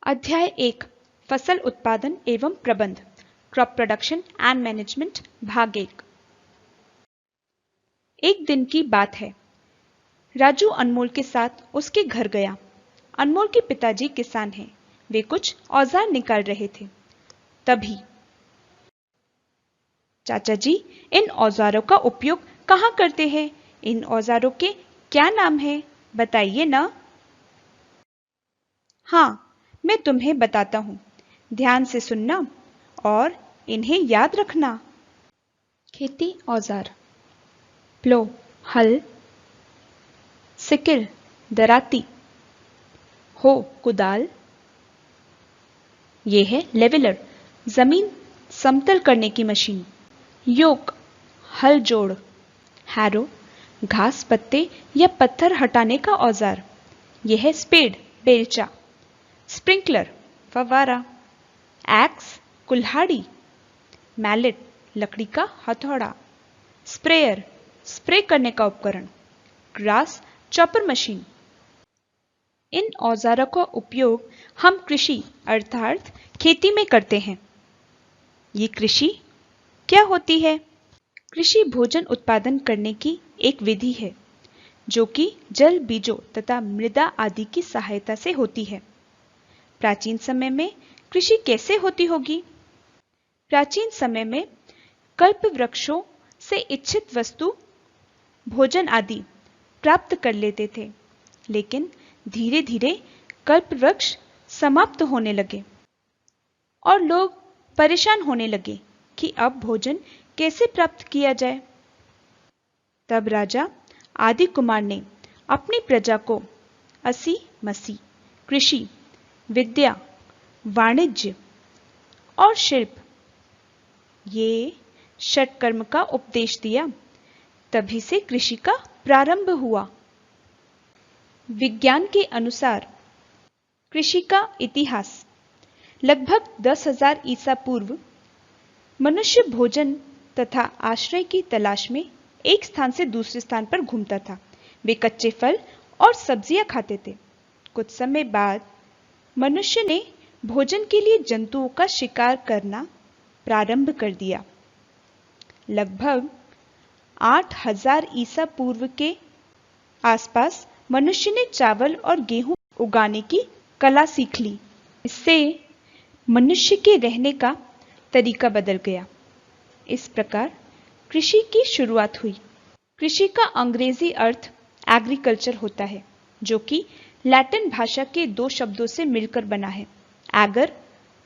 अध्याय 1 फसल उत्पादन एवं प्रबंध क्रॉप प्रोडक्शन एंड मैनेजमेंट भाग 1। एक दिन की बात है। राजू अनमोल के साथ उसके घर गया। अनमोल के पिताजी किसान हैं। वे कुछ औजार निकाल रहे थे। तभी चाचा जी, इन औजारों का उपयोग कहाँ करते हैं? इन औजारों के क्या नाम है? बताइए ना। हाँ, मैं तुम्हें बताता हूँ। ध्यान से सुनना और इन्हें याद रखना। खेती औजार: प्लो हल, सिकिल दराती, हो कुदाल, ये है लेवलर जमीन समतल करने की मशीन, योक हल जोड़, हैरो घास पत्ते या पत्थर हटाने का औजार, यह है स्पेड बेलचा, स्प्रिंकलर फव्वारा, एक्स कुल्हाड़ी, मैलेट लकड़ी का हथौड़ा, स्प्रेयर स्प्रे करने का उपकरण, ग्रास चॉपर मशीन। इन औजारों का उपयोग हम कृषि अर्थात खेती में करते हैं। ये कृषि क्या होती है? कृषि भोजन उत्पादन करने की एक विधि है जो कि जल, बीजों तथा मृदा आदि की सहायता से होती है। प्राचीन समय में कृषि कैसे होती होगी? प्राचीन समय में कल्प वृक्षों से इच्छित वस्तु भोजन आदि प्राप्त कर लेते थे, लेकिन धीरे धीरे कल्प वृक्ष समाप्त होने लगे और लोग परेशान होने लगे कि अब भोजन कैसे प्राप्त किया जाए। तब राजा आदि कुमार ने अपनी प्रजा को असी मसी कृषि विद्या, वाणिज्य और शिल्प, ये षटकर्म का उपदेश दिया। तभी से कृषि का प्रारंभ हुआ। विज्ञान के अनुसार कृषि का इतिहास लगभग 10,000 ईसा पूर्व मनुष्य भोजन तथा आश्रय की तलाश में एक स्थान से दूसरे स्थान पर घूमता था। वे कच्चे फल और सब्जियां खाते थे। कुछ समय बाद मनुष्य ने भोजन के लिए जंतुओं का शिकार करना प्रारंभ कर दिया। लगभग 8,000 ईसा पूर्व के आसपास मनुष्य ने चावल और गेहूं उगाने की कला सीख ली। इससे मनुष्य के रहने का तरीका बदल गया। इस प्रकार कृषि की शुरुआत हुई। कृषि का अंग्रेजी अर्थ एग्रीकल्चर होता है, जो कि लैटिन भाषा के दो शब्दों से मिलकर बना है, एगर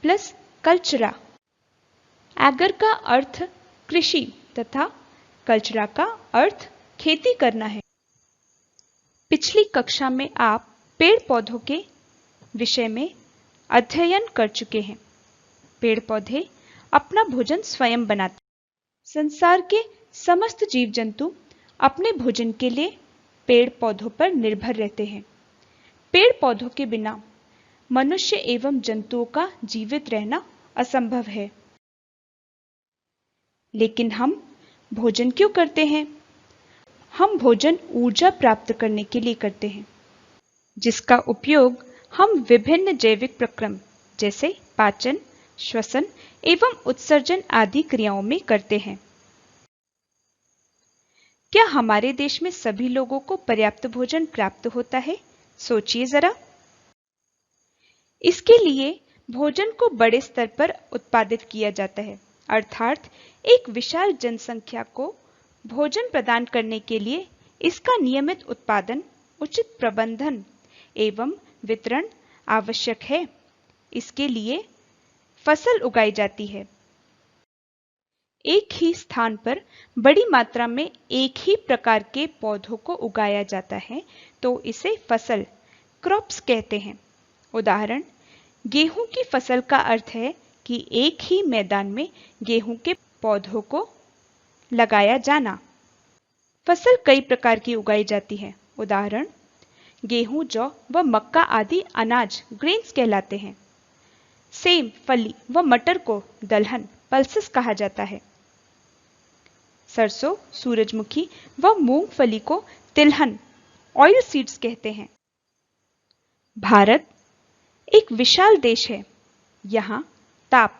प्लस कल्चरा। एगर का अर्थ कृषि तथा कल्चरा का अर्थ खेती करना है। पिछली कक्षा में आप पेड़ पौधों के विषय में अध्ययन कर चुके हैं। पेड़ पौधे अपना भोजन स्वयं बनाते हैं। संसार के समस्त जीव जंतु अपने भोजन के लिए पेड़ पौधों पर निर्भर रहते हैं। पेड़ पौधों के बिना मनुष्य एवं जंतुओं का जीवित रहना असंभव है। लेकिन हम भोजन क्यों करते हैं? हम भोजन ऊर्जा प्राप्त करने के लिए करते हैं, जिसका उपयोग हम विभिन्न जैविक प्रक्रम जैसे पाचन, श्वसन एवं उत्सर्जन आदि क्रियाओं में करते हैं। क्या हमारे देश में सभी लोगों को पर्याप्त भोजन प्राप्त होता है? सोचिए जरा। इसके लिए भोजन को बड़े स्तर पर उत्पादित किया जाता है, अर्थात एक विशाल जनसंख्या को भोजन प्रदान करने के लिए इसका नियमित उत्पादन, उचित प्रबंधन एवं वितरण आवश्यक है। इसके लिए फसल उगाई जाती है। एक ही स्थान पर बड़ी मात्रा में एक ही प्रकार के पौधों को उगाया जाता है तो इसे फसल क्रॉप्स कहते हैं। उदाहरण, गेहूं की फसल का अर्थ है कि एक ही मैदान में गेहूं के पौधों को लगाया जाना। फसल कई प्रकार की उगाई जाती है। उदाहरण, गेहूं, जौ व मक्का आदि अनाज ग्रेन्स कहलाते हैं। सेम, फली व मटर को दलहन पल्सेस कहा जाता है। सरसों, सूरजमुखी व मूंगफली को तिलहन ऑयल सीड्स कहते हैं। भारत एक विशाल देश है। यहाँ ताप,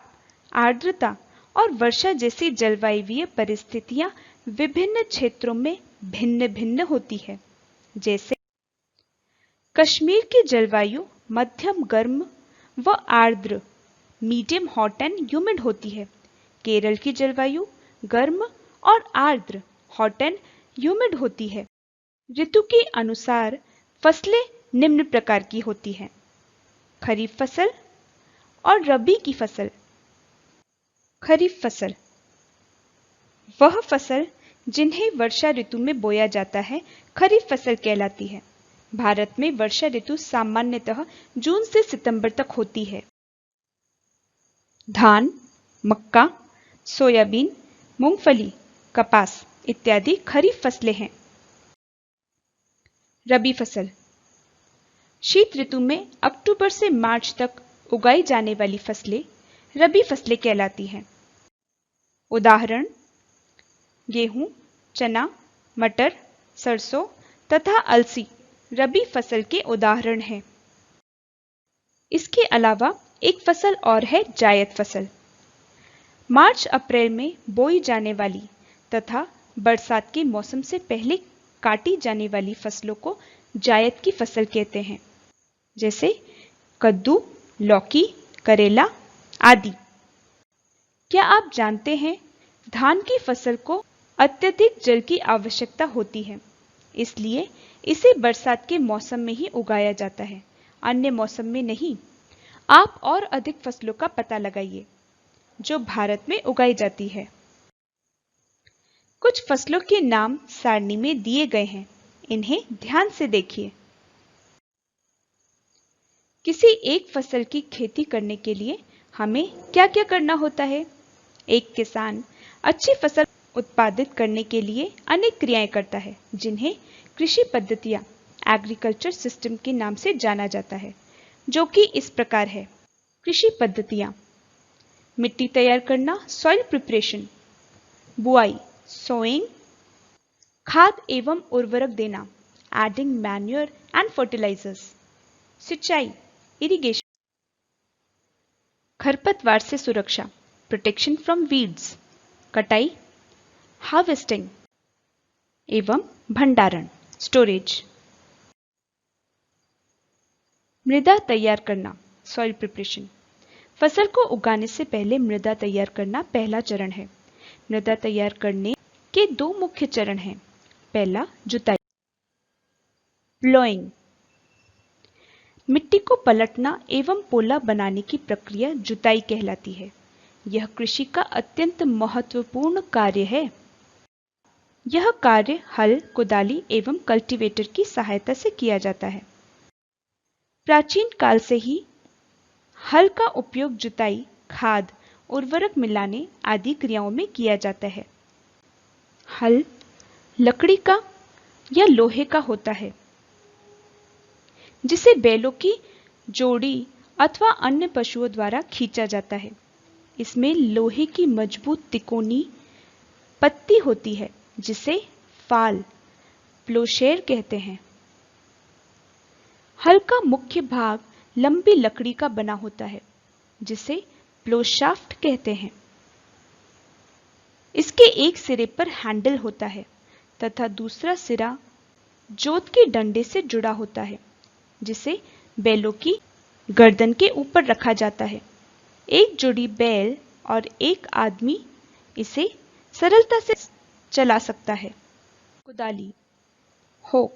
आर्द्रता और वर्षा जैसी जलवायुवीय परिस्थितियां विभिन्न क्षेत्रों में भिन्न भिन्न होती है। जैसे कश्मीर की जलवायु मध्यम गर्म व आर्द्र मीडियम हॉट एंड ह्यूमिड होती है। केरल की जलवायु गर्म और आर्द्र हॉट एंड ह्यूमिड होती है। ऋतु के अनुसार फसलें निम्न प्रकार की होती हैं: खरीफ फसल और रबी की फसल। खरीफ फसल वह फसल जिन्हें वर्षा ऋतु में बोया जाता है, खरीफ फसल कहलाती है। भारत में वर्षा ऋतु सामान्यतः जून से सितंबर तक होती है। धान, मक्का, सोयाबीन, मूंगफली, कपास इत्यादि खरीफ फसलें हैं। रबी फसल शीत ऋतु में अक्टूबर से मार्च तक उगाई जाने वाली फसलें रबी फसलें कहलाती हैं। उदाहरण: गेहूं, चना, मटर, सरसों तथा अलसी रबी फसल के उदाहरण हैं। इसके अलावा एक फसल और है जायद फसल। मार्च अप्रैल में बोई जाने वाली तथा बरसात के मौसम से पहले काटी जाने वाली फसलों को जायद की फसल कहते हैं, जैसे कद्दू, लौकी, करेला आदि। क्या आप जानते हैं, धान की फसल को अत्यधिक जल की आवश्यकता होती है, इसलिए इसे बरसात के मौसम में ही उगाया जाता है, अन्य मौसम में नहीं। आप और अधिक फसलों का पता लगाइए जो भारत में उगाई जाती है। कुछ फसलों के नाम सारणी में दिए गए हैं, इन्हें ध्यान से देखिए। किसी एक फसल की खेती करने के लिए हमें क्या क्या करना होता है? एक किसान अच्छी फसल उत्पादित करने के लिए अनेक क्रियाएं करता है, जिन्हें कृषि पद्धतियां एग्रीकल्चर सिस्टम के नाम से जाना जाता है, जो कि इस प्रकार है। कृषि पद्धतियां: मिट्टी तैयार करना, सॉइल प्रिपरेशन, बुआई, सोइंग, खाद एवं उर्वरक देना, एडिंग मैन्योर एंड फर्टिलाइजर्स, सिंचाई, इरिगेशन, खरपतवार से सुरक्षा, प्रोटेक्शन फ्रॉम वीड्स, कटाई, हार्वेस्टिंग एवं भंडारण, स्टोरेज। मृदा तैयार करना, सॉइल प्रिपरेशन। फसल को उगाने से पहले मृदा तैयार करना पहला चरण है। मृदा तैयार करने के दो मुख्य चरण हैं। पहला, जुताई, प्लोइंग। मिट्टी को पलटना एवं पोला बनाने की प्रक्रिया जुताई कहलाती है। यह कृषि का अत्यंत महत्वपूर्ण कार्य है। यह कार्य हल, कुदाली एवं कल्टीवेटर की सहायता से किया जाता है। प्राचीन काल से ही हल का उपयोग जुताई, खाद, उर्वरक मिलाने आदि क्रियाओं में किया जाता है। हल लकड़ी का या लोहे का होता है, जिसे बैलों की जोड़ी अथवा अन्य पशुओं द्वारा खींचा जाता है। इसमें लोहे की मजबूत तिकोनी पत्ती होती है, जिसे फाल, प्लोशेर कहते हैं। हल का मुख्य भाग लंबी लकड़ी का बना होता है, जिसे प्लोशाफ्ट कहते हैं। इसके एक सिरे पर हैंडल होता है तथा दूसरा सिरा जोत के डंडे से जुड़ा होता है, जिसे बैलों की गर्दन के ऊपर रखा जाता है। एक जोड़ी बैल और एक आदमी इसे सरलता से चला सकता है। कुदाली, हो।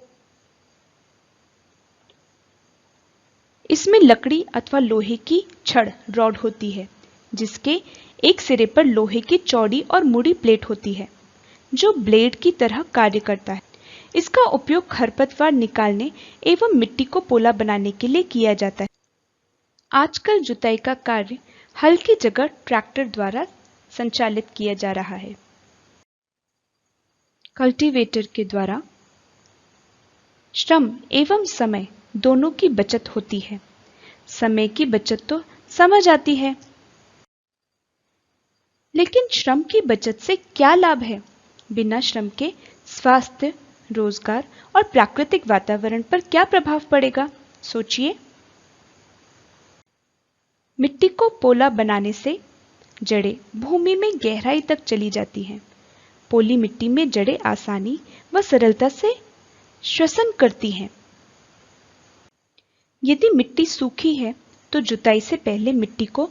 इसमें लकड़ी अथवा लोहे की छड़, रॉड होती है, जिसके एक सिरे पर लोहे की चौड़ी और मुड़ी प्लेट होती है, जो ब्लेड की तरह कार्य करता है। इसका उपयोग खरपतवार निकालने एवं मिट्टी को पोला बनाने के लिए किया जाता है। आजकल जुताई का कार्य हल की जगह ट्रैक्टर द्वारा संचालित किया जा रहा है। कल्टीवेटर के द्वारा श्रम एवं समय दोनों की बचत होती है। समय की बचत तो समझ आती है, लेकिन श्रम की बचत से क्या लाभ है? बिना श्रम के स्वास्थ्य, रोजगार और प्राकृतिक वातावरण पर क्या प्रभाव पड़ेगा? सोचिए। मिट्टी को पोला बनाने से जड़ें भूमि में गहराई तक चली जाती हैं। पोली मिट्टी में जड़ें आसानी व सरलता से श्वसन करती हैं। यदि मिट्टी सूखी है तो जुताई से पहले मिट्टी को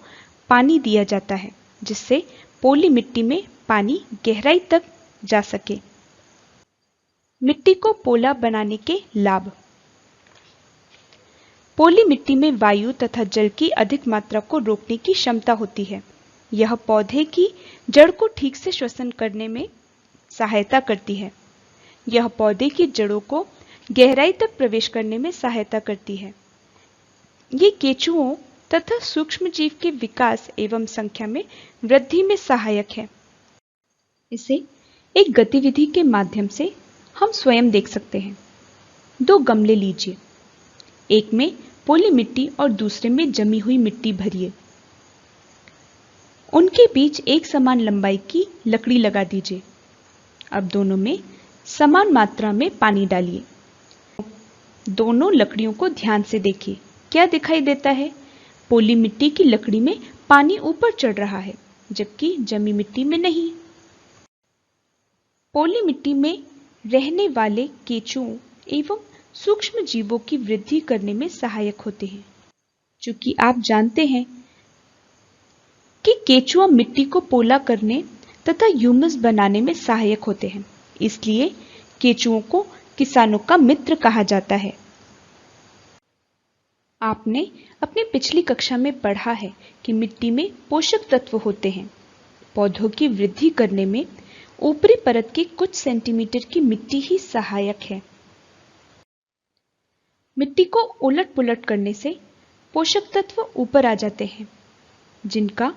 पानी दिया जाता है, जिससे पोली मिट्टी में पानी गहराई तक जा सके। मिट्टी को पोला बनाने के लाभ। पोली मिट्टी में वायु तथा जल की अधिक मात्रा को रोकने की क्षमता होती है। यह पौधे की जड़ को ठीक से श्वसन करने में सहायता करती है। यह पौधे की जड़ों को गहराई तक प्रवेश करने में सहायता करती है। ये केंचुओं तथा सूक्ष्म जीव के विकास एवं संख्या में वृद्धि में सहायक है। इसे एक गतिविधि के माध्यम से हम स्वयं देख सकते हैं। 2 गमले लीजिए, एक में पोली मिट्टी और दूसरे में जमी हुई मिट्टी भरिए। उनके बीच एक समान लंबाई की लकड़ी लगा दीजिए। अब दोनों में समान मात्रा में पानी डालिए। दोनों लकड़ियों को ध्यान से देखिए। क्या दिखाई देता है? पोली मिट्टी की लकड़ी में पानी ऊपर चढ़ रहा है, जबकि जमी मिट्टी में नहीं। पोली मिट्टी में रहने वाले केंचुओं एवं सूक्ष्म जीवों की वृद्धि करने में सहायक होते हैं। चूंकि आप जानते हैं कि केंचुआ मिट्टी को पोला करने तथा ह्यूमस बनाने में सहायक होते हैं, इसलिए केंचुओं को किसानों का मित्र कहा जाता है। आपने अपनी पिछली कक्षा में पढ़ा है कि मिट्टी में पोषक तत्व होते हैं। पौधों की वृद्धि करने में ऊपरी परत की कुछ सेंटीमीटर की मिट्टी ही सहायक है। मिट्टी को उलट पुलट करने से पोषक तत्व ऊपर आ जाते हैं, जिनका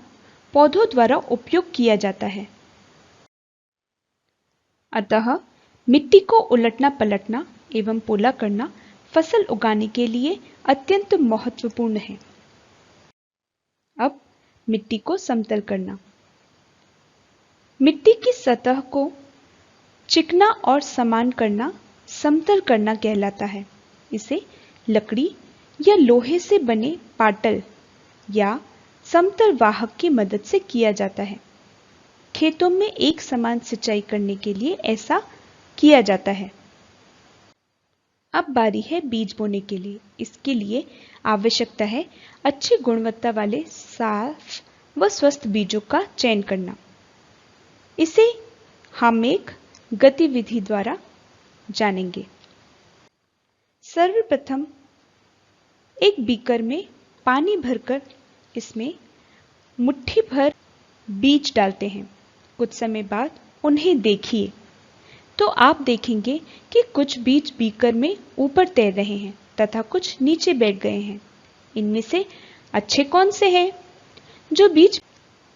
पौधों द्वारा उपयोग किया जाता है। अतः मिट्टी को उलटना पलटना एवं पोला करना फसल उगाने के लिए अत्यंत महत्वपूर्ण है। अब मिट्टी को समतल करना। मिट्टी की सतह को चिकना और समान करना समतल करना कहलाता है। इसे लकड़ी या लोहे से बने पाटल या समतल वाहक की मदद से किया जाता है। खेतों में एक समान सिंचाई करने के लिए ऐसा किया जाता है। अब बारी है बीज बोने के लिए। इसके लिए आवश्यकता है अच्छी गुणवत्ता वाले साफ व स्वस्थ बीजों का चयन करना। इसे हम एक गतिविधि द्वारा जानेंगे। सर्वप्रथम एक बीकर में पानी भरकर इसमें मुट्ठी भर बीज डालते हैं। कुछ समय बाद उन्हें देखिए तो आप देखेंगे कि कुछ बीज बीकर में ऊपर तैर रहे हैं तथा कुछ नीचे बैठ गए हैं। इनमें से अच्छे कौन से हैं? जो बीज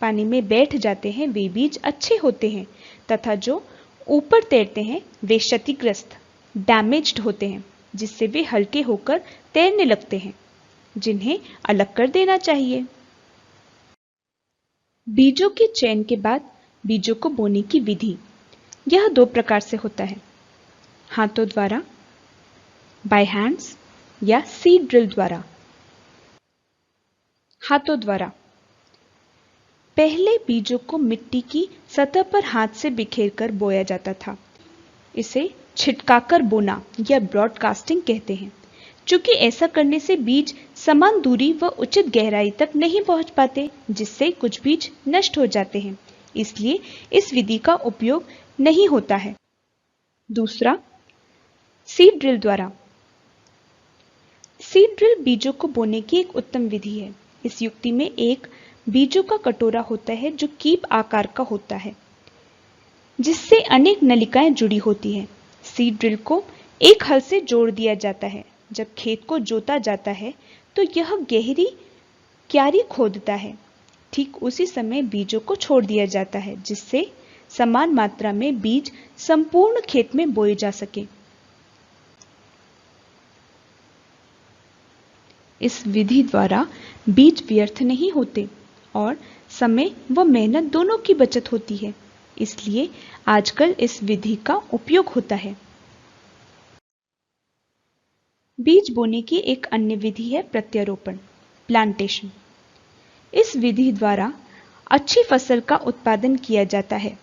पानी में बैठ जाते हैं वे बीज अच्छे होते हैं तथा जो ऊपर तैरते हैं वे क्षतिग्रस्त डैमेज्ड होते हैं, जिससे वे हल्के होकर तैरने लगते हैं, जिन्हें अलग कर देना चाहिए। बीजों के चयन के बाद बीजों को बोने की विधि। यह 2 प्रकार से होता है, हाथों द्वारा बाय हैंड्स या सीड ड्रिल द्वारा। हाथों द्वारा पहले बीजों को मिट्टी की सतह पर हाथ से बिखेरकर बोया जाता था। इसे छिटकाकर बोना या ब्रॉडकास्टिंग कहते हैं। चूंकि ऐसा करने से बीज समान दूरी व उचित गहराई तक नहीं पहुंच पाते, जिससे कुछ बीज नष्ट हो जाते हैं, इसलिए इस विधि का उपयोग नहीं होता है। दूसरा, सीड ड्रिल द्वारा। सीड ड्रिल बीजों को बोने की एक उत्तम विधि है। इस युक्ति में एक बीजों का कटोरा होता है जो कीप आकार का होता है, जिससे अनेक नलिकाएं जुड़ी होती हैं। सीड ड्रिल को एक हल से जोड़ दिया जाता है। जब खेत को जोता जाता है तो यह गहरी क्यारी खोदता है। ठीक उसी समय बीजों को छोड़ दिया जाता है, जिससे समान मात्रा में बीज संपूर्ण खेत में बोए जा सके। इस विधि द्वारा बीज व्यर्थ नहीं होते और समय व मेहनत दोनों की बचत होती है, इसलिए आजकल इस विधि का उपयोग होता है। बीज बोने की एक अन्य विधि है प्रत्यारोपण, प्लांटेशन। इस विधि द्वारा अच्छी फसल का उत्पादन किया जाता है।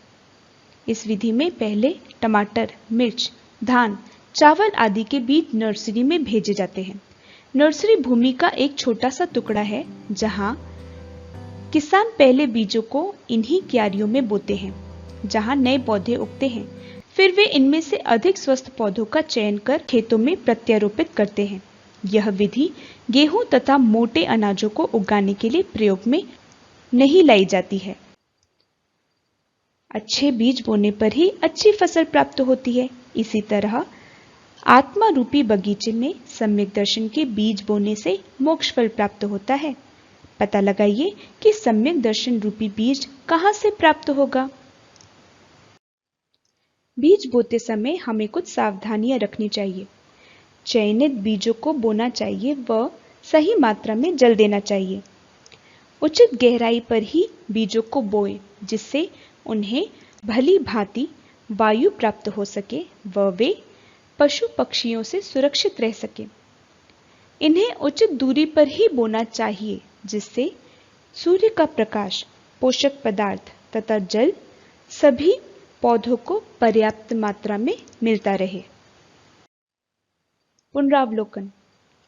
इस विधि में पहले टमाटर, मिर्च, धान, चावल आदि के बीज नर्सरी में भेजे जाते हैं। नर्सरी भूमि का एक छोटा सा टुकड़ा है जहां किसान पहले बीजों को इन्हीं क्यारियों में बोते हैं, जहां नए पौधे उगते हैं। फिर वे इनमें से अधिक स्वस्थ पौधों का चयन कर खेतों में प्रत्यारोपित करते हैं। यह विधि गेहूं तथा मोटे अनाजों को उगाने के लिए प्रयोग में नहीं लाई जाती है। अच्छे बीज बोने पर ही अच्छी फसल प्राप्त होती है। इसी तरह आत्मा रूपी बगीचे में सम्यक दर्शन के बीज बोने से मोक्ष फल प्राप्त होता है। पता लगाइए कि सम्यक दर्शन रूपी बीज कहां से प्राप्त होगा। बीज बोते समय हमें कुछ सावधानियां रखनी चाहिए। चयनित बीजों को बोना चाहिए व सही मात्रा में जल देना चाहिए। उचित गहराई पर ही बीजों को बोएं, जिससे उन्हें भली भांति वायु प्राप्त हो सके व वे पशु पक्षियों से सुरक्षित रह सके। इन्हें उचित दूरी पर ही बोना चाहिए, जिससे सूर्य का प्रकाश, पोषक पदार्थ तथा जल सभी पौधों को पर्याप्त मात्रा में मिलता रहे। पुनरावलोकन।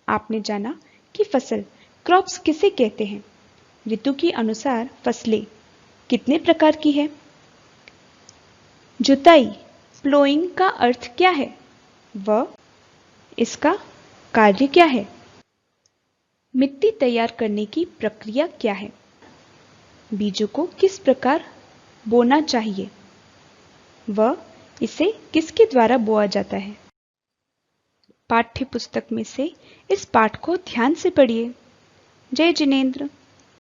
आपने जाना कि फसल क्रॉप्स किसे कहते हैं। ऋतु के अनुसार फसलें कितने प्रकार की है। जुताई, प्लोइंग का अर्थ क्या है व इसका कार्य क्या है। मिट्टी तैयार करने की प्रक्रिया क्या है। बीजों को किस प्रकार बोना चाहिए व इसे किसके द्वारा बोया जाता है। पाठ्य पुस्तक में से इस पाठ को ध्यान से पढ़िए। जय जिनेंद्र।